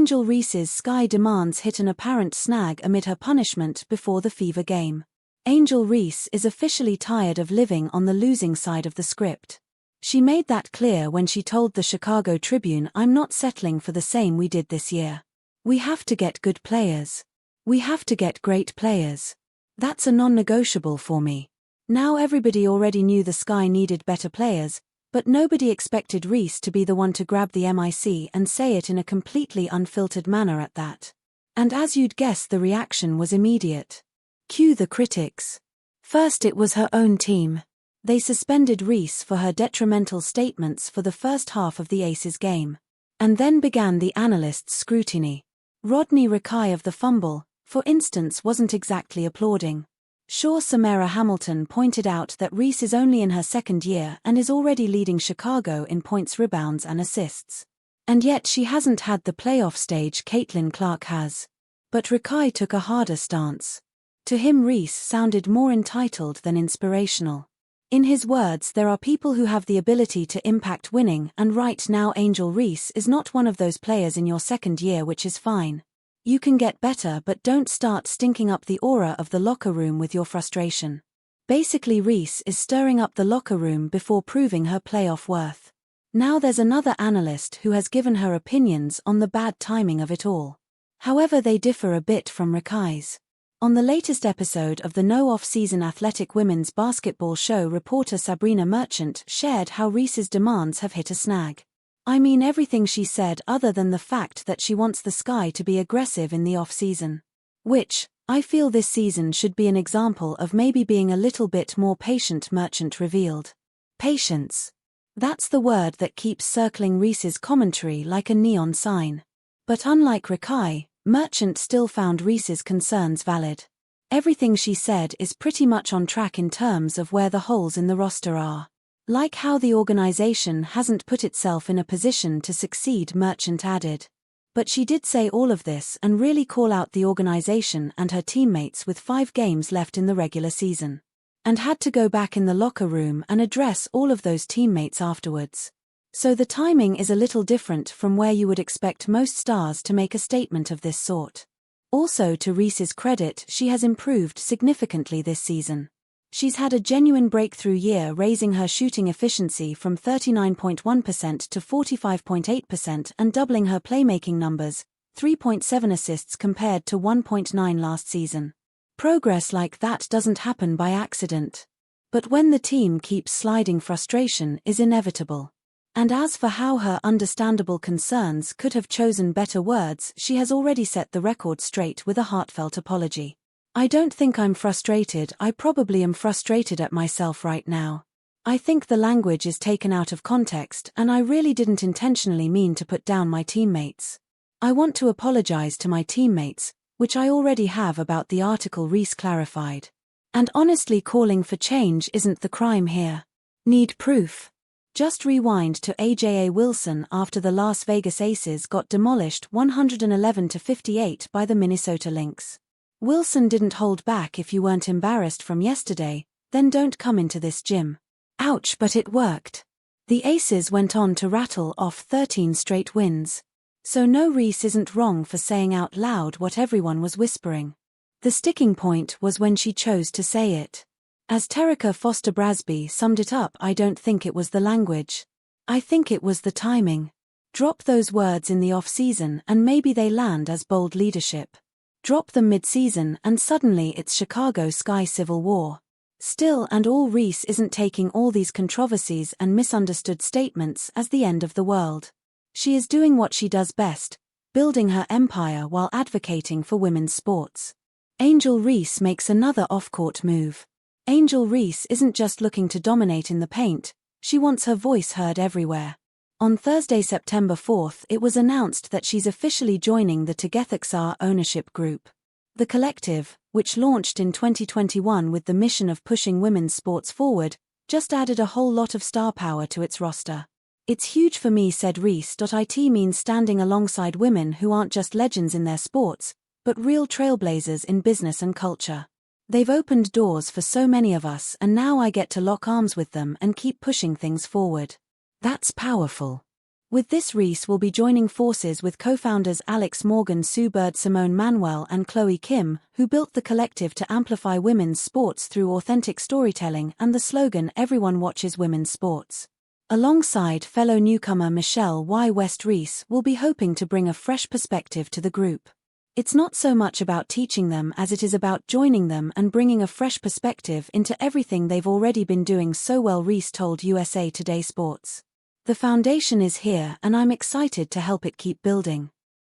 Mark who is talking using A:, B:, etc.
A: Angel Reese's Sky demands hit an apparent snag amid her punishment before the Fever game. Angel Reese is officially tired of living on the losing side of the script. She made that clear when she told the Chicago Tribune, "I'm not settling for the same we did this year. We have to get good players. We have to get great players. That's a non-negotiable for me." Now everybody already knew the Sky needed better players, but nobody expected Reese to be the one to grab the mic and say it in a completely unfiltered manner at that. And as you'd guess, the reaction was immediate. Cue the critics. First it was her own team. They suspended Reese for her detrimental statements for the first half of the Aces game. And then began the analysts' scrutiny. Rodney Rakai of the Fumble, for instance, wasn't exactly applauding. Sure, Samara Hamilton pointed out that Reese is only in her second year and is already leading Chicago in points, rebounds and assists. And yet she hasn't had the playoff stage Caitlin Clark has. But Rakai took a harder stance. To him, Reese sounded more entitled than inspirational. In his words, there are people who have the ability to impact winning, and right now Angel Reese is not one of those players in your second year, which is fine. You can get better, but don't start stinking up the aura of the locker room with your frustration. Basically, Reese is stirring up the locker room before proving her playoff worth. Now there's another analyst who has given her opinions on the bad timing of it all. However, they differ a bit from Rakai's. On the latest episode of the No Off-Season Athletic Women's Basketball Show, reporter Sabrina Merchant shared how Reese's demands have hit a snag. I mean, everything she said other than the fact that she wants the Sky to be aggressive in the off-season. Which, I feel this season should be an example of maybe being a little bit more patient, Merchant revealed. Patience. That's the word that keeps circling Reese's commentary like a neon sign. But unlike Rakai, Merchant still found Reese's concerns valid. Everything she said is pretty much on track in terms of where the holes in the roster are. Like how the organization hasn't put itself in a position to succeed, Merchant added. But she did say all of this and really call out the organization and her teammates with 5 games left in the regular season. And had to go back in the locker room and address all of those teammates afterwards. So the timing is a little different from where you would expect most stars to make a statement of this sort. Also, to Reese's credit, she has improved significantly this season. She's had a genuine breakthrough year, raising her shooting efficiency from 39.1% to 45.8% and doubling her playmaking numbers, 3.7 assists compared to 1.9 last season. Progress like that doesn't happen by accident. But when the team keeps sliding, frustration is inevitable. And as for how her understandable concerns could have chosen better words, she has already set the record straight with a heartfelt apology. "I don't think I'm frustrated. I probably am frustrated at myself right now. I think the language is taken out of context, and I really didn't intentionally mean to put down my teammates. I want to apologize to my teammates, which I already have about the article," Reese clarified. "And honestly, calling for change isn't the crime here. Need proof? Just rewind to AJA Wilson after the Las Vegas Aces got demolished 111-58 by the Minnesota Lynx. Wilson didn't hold back. If you weren't embarrassed from yesterday, then don't come into this gym. Ouch, but it worked. The Aces went on to rattle off 13 straight wins. So no, Reese isn't wrong for saying out loud what everyone was whispering. The sticking point was when she chose to say it. As Terica Foster Brasby summed it up, "I don't think it was the language. I think it was the timing. Drop those words in the off-season and maybe they land as bold leadership. Drop them mid-season and suddenly it's Chicago Sky Civil War." Still and all, Reese isn't taking all these controversies and misunderstood statements as the end of the world. She is doing what she does best, building her empire while advocating for women's sports. Angel Reese makes another off-court move. Angel Reese isn't just looking to dominate in the paint, she wants her voice heard everywhere. On Thursday, September 4th, it was announced that she's officially joining the Tegethixar ownership group. The collective, which launched in 2021 with the mission of pushing women's sports forward, just added a whole lot of star power to its roster. "It's huge for me," said Reese. "It means standing alongside women who aren't just legends in their sports, but real trailblazers in business and culture. They've opened doors for so many of us, and now I get to lock arms with them and keep pushing things forward. That's powerful. With this, Reese will be joining forces with co-founders Alex Morgan, Sue Bird, Simone Manuel and Chloe Kim, who built the collective to amplify women's sports through authentic storytelling and the slogan "Everyone watches women's sports." Alongside fellow newcomer Michelle Y. West, Reese will be hoping to bring a fresh perspective to the group. It's not so much about teaching them as it is about joining them and bringing a fresh perspective into everything they've already been doing so well, Reese told USA Today Sports. The foundation is here and I'm excited to help it keep building.